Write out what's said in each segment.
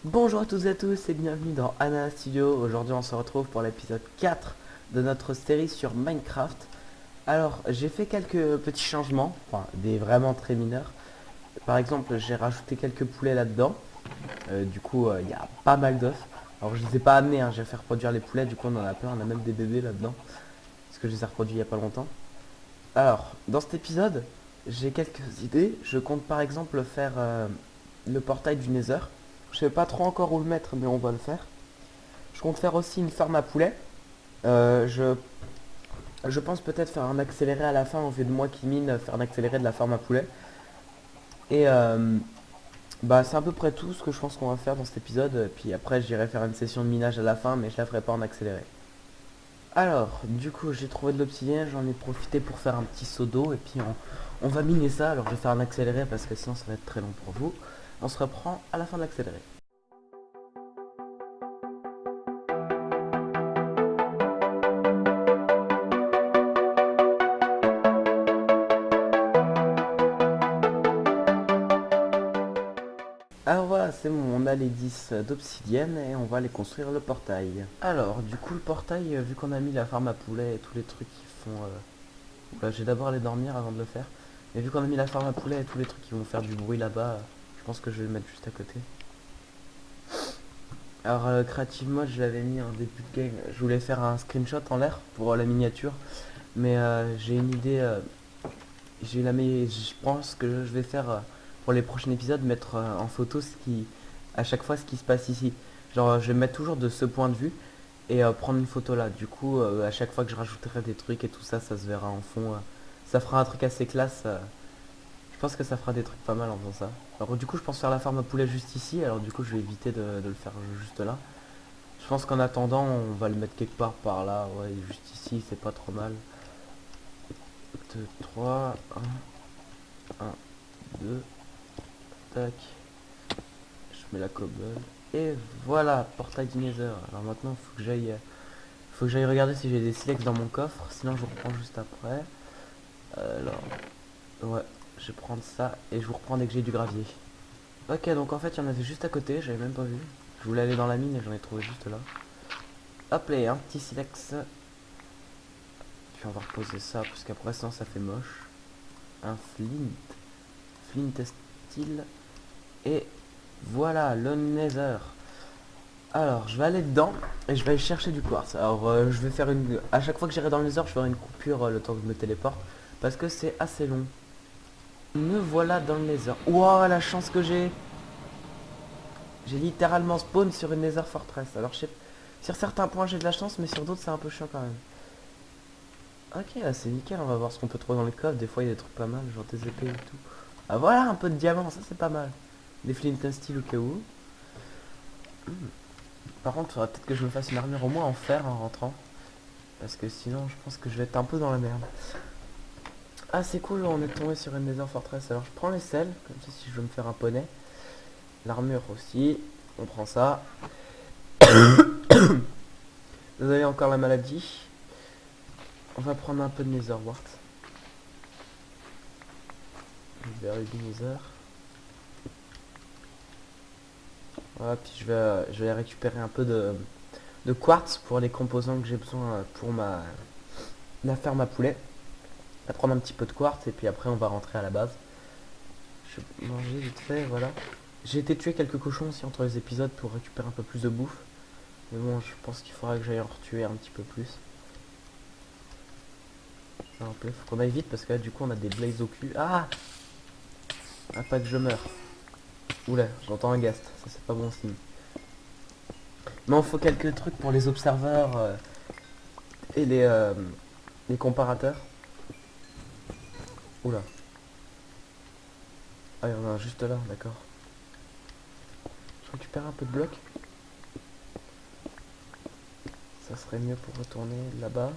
Bonjour à toutes et à tous et bienvenue dans Anna Studio. Aujourd'hui on se retrouve pour l'épisode 4 de notre série sur Minecraft. Alors j'ai fait quelques petits changements, enfin des vraiment très mineurs. Par exemple j'ai rajouté quelques poulets là-dedans. Du coup il y a pas mal d'œufs. Alors je les ai pas amenés, hein, je vais faire produire les poulets, du coup on en a plein, on a même des bébés là-dedans. Parce que je les ai reproduits il y a pas longtemps. Alors dans cet épisode j'ai quelques idées. Je compte par exemple faire le portail du Nether. Je sais pas trop encore où le mettre mais on va le faire. Je compte faire aussi une ferme à poulets. Euh, je, je pense peut-être faire un accéléré à la fin, au lieu de moi qui mine, faire un accéléré de la ferme à poulets. Et bah c'est à peu près tout ce que je pense qu'on va faire dans cet épisode. Puis après j'irai faire une session de minage à la fin, mais je la ferai pas en accéléré. Alors, du coup j'ai trouvé de l'obsidienne, j'en ai profité pour faire un petit seau d'eau. Et puis on va miner ça, alors je vais faire un accéléré parce que sinon ça va être très long pour vous. On se reprend à la fin de l'accéléré. Alors voilà, c'est bon, on a les 10 d'obsidienne et on va aller construire le portail. Alors, du coup, le portail, vu qu'on a mis la farm à poulet et tous les trucs qui font... Oula, je vais d'abord aller dormir avant de le faire. Mais vu qu'on a mis la farm à poulet et tous les trucs qui vont faire du bruit là-bas, je pense que je vais le mettre juste à côté. Alors, Creative Mode, je l'avais mis en début de game. Je voulais faire un screenshot en l'air pour la miniature. Mais j'ai une idée... je pense que je vais faire pour les prochains épisodes mettre en photo à chaque fois ce qui se passe ici. Genre je vais mettre toujours de ce point de vue et prendre une photo là. Du coup à chaque fois que je rajouterai des trucs et tout ça, ça se verra en fond. Ça fera un truc assez classe. Je pense que ça fera des trucs pas mal en faisant ça. Alors du coup je pense faire la farm à poulet juste ici. Alors du coup je vais éviter de le faire juste là. Je pense qu'en attendant on va le mettre quelque part par là. Ouais, juste ici c'est pas trop mal. 2, 3, 1, 2. Tac. Je mets la cobble. Et voilà, portail du Nether. Alors maintenant, faut que j'aille regarder si j'ai des silex dans mon coffre. Sinon, je vous reprends juste après. Alors, ouais, je vais prendre ça et je vous reprends dès que j'ai du gravier. Ok, donc en fait, il y en avait juste à côté. J'avais même pas vu. Je voulais aller dans la mine et j'en ai trouvé juste là. Hop là, un petit silex. Puis on va reposer ça parce qu'après, sinon, ça fait moche. Un flint. Flint steel. Et voilà, le Nether. Alors, je vais aller dedans et je vais aller chercher du quartz. Alors, je vais faire une... À chaque fois que j'irai dans les heures, je ferai une coupure le temps que je me téléporte. Parce que c'est assez long. Me voilà dans le Nether. Ouah, la chance que j'ai. J'ai littéralement spawn sur une Nether Fortress. Alors, je sais... Sur certains points, j'ai de la chance, mais sur d'autres, c'est un peu chiant quand même. Ok, là, c'est nickel. On va voir ce qu'on peut trouver dans les coffres. Des fois, il y a des trucs pas mal, genre des épées et tout. Ah, voilà, un peu de diamants. Ça, c'est pas mal. Des flint and steel au cas où. Par contre, il faudra peut-être que je me fasse une armure au moins en fer en rentrant. Parce que sinon, je pense que je vais être un peu dans la merde. Ah, c'est cool, on est tombé sur une Nether Fortress. Alors, je prends les selles, comme ça, si je veux me faire un poney. L'armure aussi, on prend ça. Désolé, encore la maladie. On va prendre un peu de Nether Wart. Berry du Nether. Voilà, puis je vais récupérer un peu de quartz pour les composants que j'ai besoin pour la ferme à poulet. On va prendre un petit peu de quartz et puis après, on va rentrer à la base. Je vais manger vite fait, voilà. J'ai été tuer quelques cochons aussi entre les épisodes pour récupérer un peu plus de bouffe. Mais bon, je pense qu'il faudra que j'aille en retuer un petit peu plus. Ça un peu, faut qu'on aille vite parce que là, du coup, on a des blazes au cul. Ah! Ah, pas que je meurs. Oula, j'entends un ghast. Ça, c'est pas bon signe. Mais il faut quelques trucs pour les observeurs et les comparateurs. Oula. Ah, il y en a un juste là, d'accord. Je récupère un peu de blocs. Ça serait mieux pour retourner là-bas.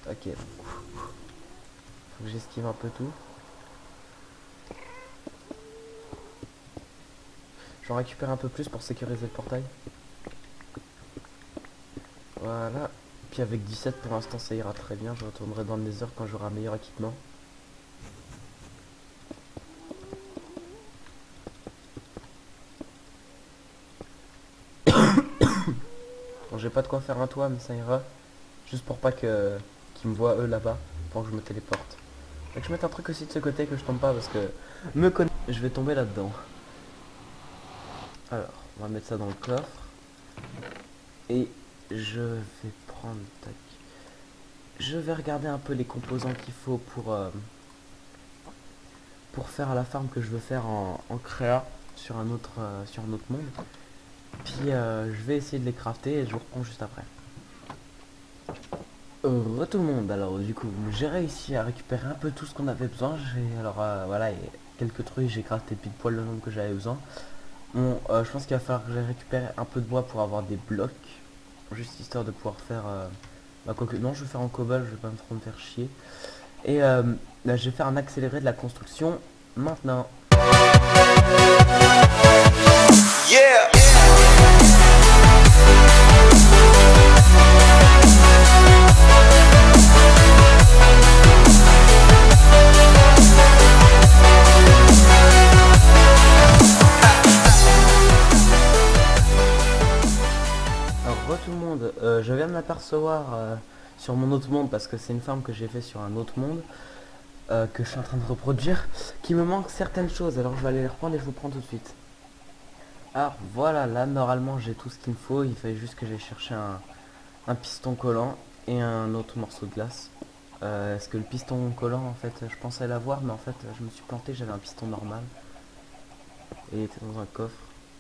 Ok. Faut que j'esquive un peu tout. J'en récupère un peu plus pour sécuriser le portail. Voilà. Puis avec 17 pour l'instant ça ira très bien. Je retournerai dans le Nether quand j'aurai un meilleur équipement. Bon, j'ai pas de quoi faire un toit, mais ça ira. Juste pour pas que qu'ils me voient eux là-bas, pour que je me téléporte. Fait que je mette un truc aussi de ce côté que je tombe pas parce que me connais, je vais tomber là-dedans. Alors, on va mettre ça dans le coffre. Et je vais prendre, tac. Je vais regarder un peu les composants qu'il faut pour faire la farm que je veux faire en créa sur un autre monde. Puis je vais essayer de les crafter et je vous reprends juste après. Tout le monde, alors du coup j'ai réussi à récupérer un peu tout ce qu'on avait besoin. Voilà, et quelques trucs, j'ai crafté pile poil le nombre que j'avais besoin. Bon, je pense qu'il va falloir que j'ai récupéré un peu de bois pour avoir des blocs. Juste histoire de pouvoir faire... quoique, non, je vais faire en cobble, je vais pas trop me faire chier. Et là, je vais faire un accéléré de la construction maintenant. Yeah. Alors, tout le monde, je viens de m'apercevoir sur mon autre monde, parce que c'est une farm que j'ai fait sur un autre monde, que je suis en train de reproduire, qui me manque certaines choses. Alors je vais aller les reprendre et je vous prends tout de suite. Alors voilà, là normalement j'ai tout ce qu'il me faut. Il fallait juste que j'aille chercher un piston collant et un autre morceau de glace. Est-ce que le piston collant, en fait, je pensais l'avoir, mais en fait je me suis planté, j'avais un piston normal. Et il était dans un coffre.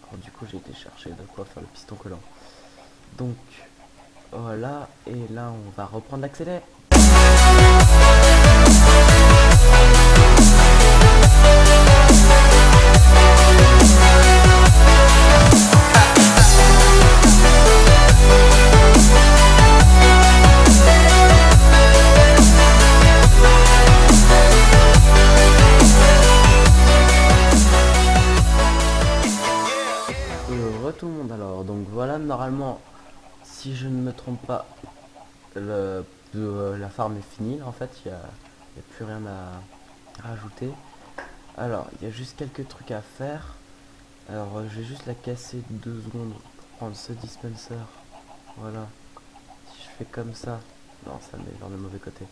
Alors du coup j'ai été chercher de quoi faire le piston collant. Donc voilà, et là on va reprendre l'accéléré. Tout le monde, alors donc voilà, normalement si je ne me trompe pas, la farm est finie. En fait il y a plus rien à rajouter. Alors il y a juste quelques trucs à faire. Alors je vais juste la casser 2 secondes pour prendre ce dispenser. Voilà, si je fais comme ça, non, ça met vers le mauvais côté.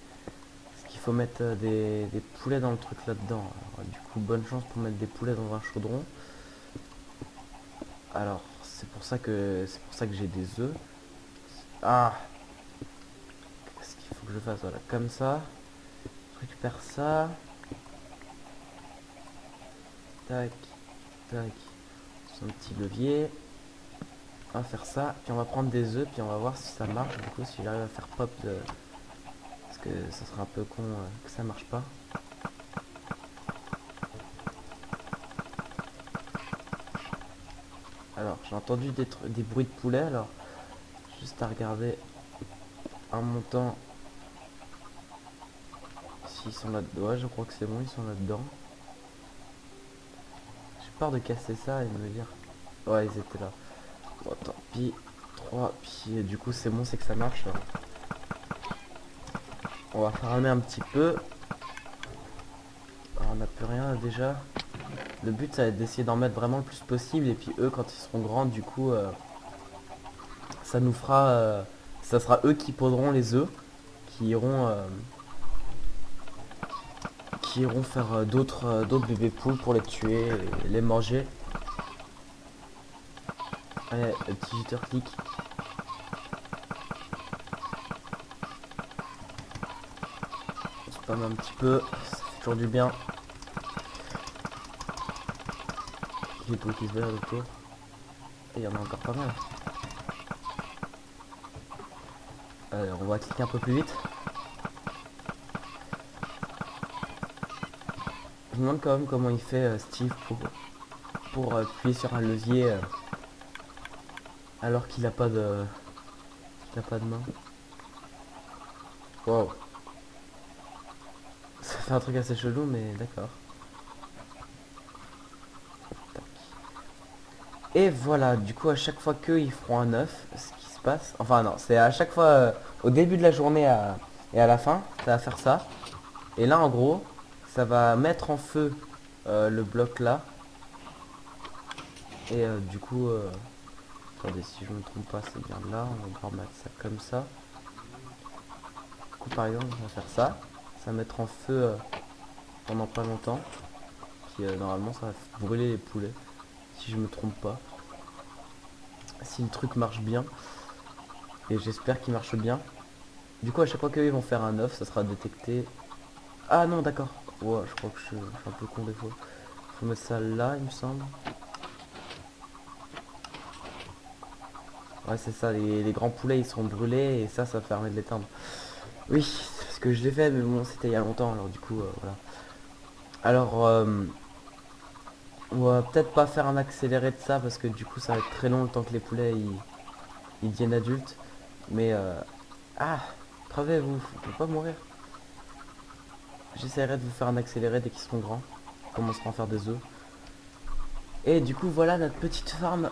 Parce qu'il faut mettre des poulets dans le truc là-dedans. Alors du coup bonne chance pour mettre des poulets dans un chaudron. Alors c'est pour ça que j'ai des œufs. Ah, qu'est-ce qu'il faut que je fasse? Voilà, comme ça. Je récupère ça. Tac, tac. C'est un petit levier. On va faire ça. Puis on va prendre des œufs. Puis on va voir si ça marche. Du coup, si j'arrive à faire pop de... Parce que ça sera un peu con que ça marche pas. Alors, j'ai entendu des bruits de poulet. Alors, juste à regarder en montant s'ils sont là-dedans. Ouais, je crois que c'est bon, ils sont là-dedans. J'ai peur de casser ça et de me dire... Ouais, ils étaient là. Bon, tant pis. 3. Puis du coup, c'est bon, c'est que ça marche. Là. On va farmer un petit peu. Alors, on n'a plus rien là, déjà. Le but, ça va être d'essayer d'en mettre vraiment le plus possible. Et puis eux, quand ils seront grands, du coup, ça nous fera... ça sera eux qui poseront les œufs. Qui iront faire d'autres bébés poules pour les tuer et les manger. Allez, le petit jitter clic. On spamme un petit peu, ça fait toujours du bien. J'ai tout qui se verre autour. Et il y en a encore pas mal. On va cliquer un peu plus vite. Je me demande quand même comment il fait Steve pour appuyer sur un levier alors qu'il a pas de main. Wow. Ça fait un truc assez chelou, mais d'accord. Et voilà, du coup à chaque fois qu'ils feront un œuf, ce qui se passe, enfin non, c'est à chaque fois au début de la journée et à la fin, ça va faire ça. Et là en gros, ça va mettre en feu le bloc là. Et du coup, Attendez, si je me trompe pas, c'est bien là. On va devoir mettre ça comme ça. Du coup, par exemple, on va faire ça. Ça va mettre en feu pendant pas longtemps. Puis normalement, ça va brûler les poulets. Si je me trompe pas. Si le truc marche bien. Et j'espère qu'il marche bien. Du coup, à chaque fois qu'ils vont faire un œuf, ça sera détecté. Ah non, d'accord. Ouais, je crois que je suis un peu con des fois. Faut mettre ça là, il me semble. Ouais, c'est ça, les grands poulets ils seront brûlés et ça permet de l'éteindre. Oui, c'est ce que je l'ai fait, mais bon, c'était il y a longtemps, alors du coup, voilà. Alors, on va peut-être pas faire un accéléré de ça parce que du coup, ça va être très long le temps que les poulets ils deviennent adultes. Mais, ah, crevez-vous, faut pas mourir. J'essaierai de vous faire un accéléré dès qu'ils seront grands. Ils commenceront à faire des œufs. Et du coup, voilà notre petite ferme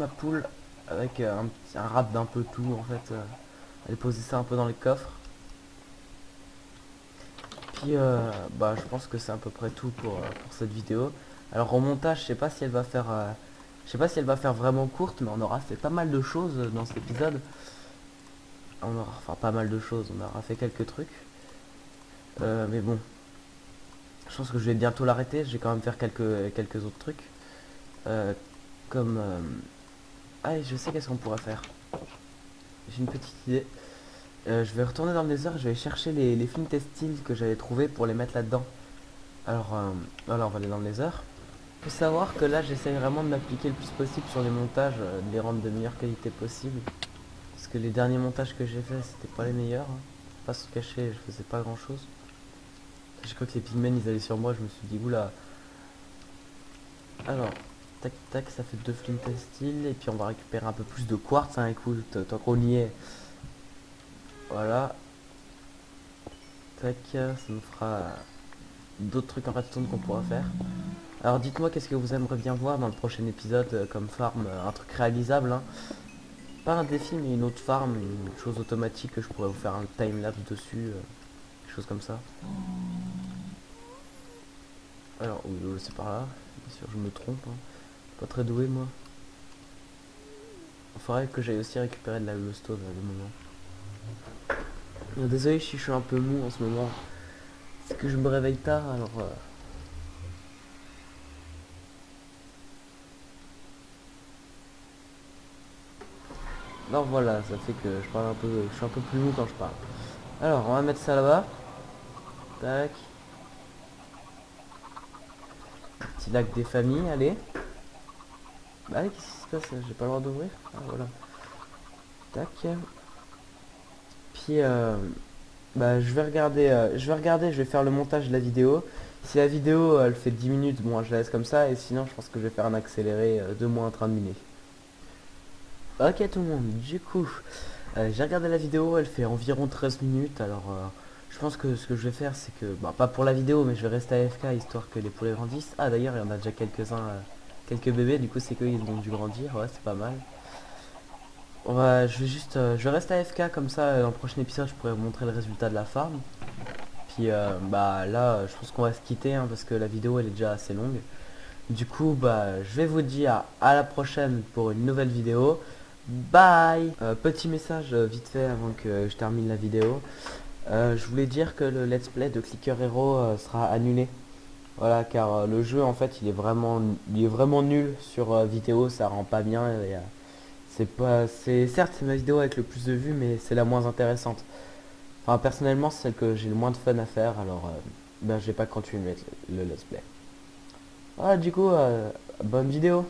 à poules avec un rap d'un peu tout en fait. Allez poser ça un peu dans les coffres. Puis bah je pense que c'est à peu près tout pour cette vidéo. Alors au montage, je sais pas si elle va faire vraiment courte, mais on aura fait pas mal de choses dans cet épisode. Enfin pas mal de choses, on aura fait quelques trucs. Mais bon, je pense que je vais bientôt l'arrêter. Je vais quand même faire quelques autres trucs. Euh, comme ah, je sais qu'est-ce qu'on pourrait faire. J'ai une petite idée. Je vais retourner dans le désert, je vais chercher les films textiles que j'avais trouvé pour les mettre là-dedans. Alors, voilà, on va aller dans le désert. Faut savoir que là, j'essaye vraiment de m'appliquer le plus possible sur les montages, de les rendre de meilleure qualité possible. Parce que les derniers montages que j'ai fait, c'était pas les meilleurs. Hein. Pas se cacher, je faisais pas grand-chose. Je crois que les pigmen, ils allaient sur moi, je me suis dit, oula. Alors, tac tac, ça fait 2 films textiles. Et puis on va récupérer un peu plus de quartz, hein, écoute, tant qu'on y est. Voilà. Tac, ça me fera d'autres trucs en redstone qu'on pourra faire. Alors dites-moi qu'est-ce que vous aimeriez bien voir dans le prochain épisode comme farm, un truc réalisable, hein. Pas un défi mais une autre farm, une chose automatique que je pourrais vous faire un time-lapse dessus, quelque chose comme ça. Alors, oui, c'est par là, bien sûr je me trompe, hein. Pas très doué moi. Il faudrait que j'aille aussi récupérer de la glowstone à des moments. Désolé si je suis un peu mou en ce moment. C'est que je me réveille tard alors... Alors voilà, ça fait que je parle un peu, je suis un peu plus mou quand je parle. Alors, on va mettre ça là-bas. Tac. Petit lac des familles, allez. Bah, qu'est-ce qui se passe? J'ai pas le droit d'ouvrir. Ah, voilà. Tac. Puis, bah, je vais faire le montage de la vidéo. Si la vidéo, elle fait 10 minutes, bon, je la laisse comme ça. Et sinon, je pense que je vais faire un accéléré de moi en train de miner. Ok tout le monde, du coup, j'ai regardé la vidéo, elle fait environ 13 minutes, alors je pense que ce que je vais faire c'est que, bah pas pour la vidéo mais je vais rester AFK histoire que les poulets grandissent. Ah d'ailleurs il y en a déjà quelques-uns, quelques bébés, du coup c'est qu'ils ont dû grandir, ouais c'est pas mal. Je vais rester AFK comme ça, dans le prochain épisode je pourrais vous montrer le résultat de la farm. Puis bah là je pense qu'on va se quitter hein, parce que la vidéo elle est déjà assez longue. Du coup bah je vais vous dire à la prochaine pour une nouvelle vidéo. Bye. Petit message vite fait avant que je termine la vidéo. Je voulais dire que le let's play de Clicker Hero sera annulé. Voilà car le jeu en fait il est vraiment nul sur vidéo, ça rend pas bien et, c'est certes c'est ma vidéo avec le plus de vues mais c'est la moins intéressante. Enfin personnellement c'est celle que j'ai le moins de fun à faire alors ben je vais pas continuer le let's play. Voilà du coup bonne vidéo.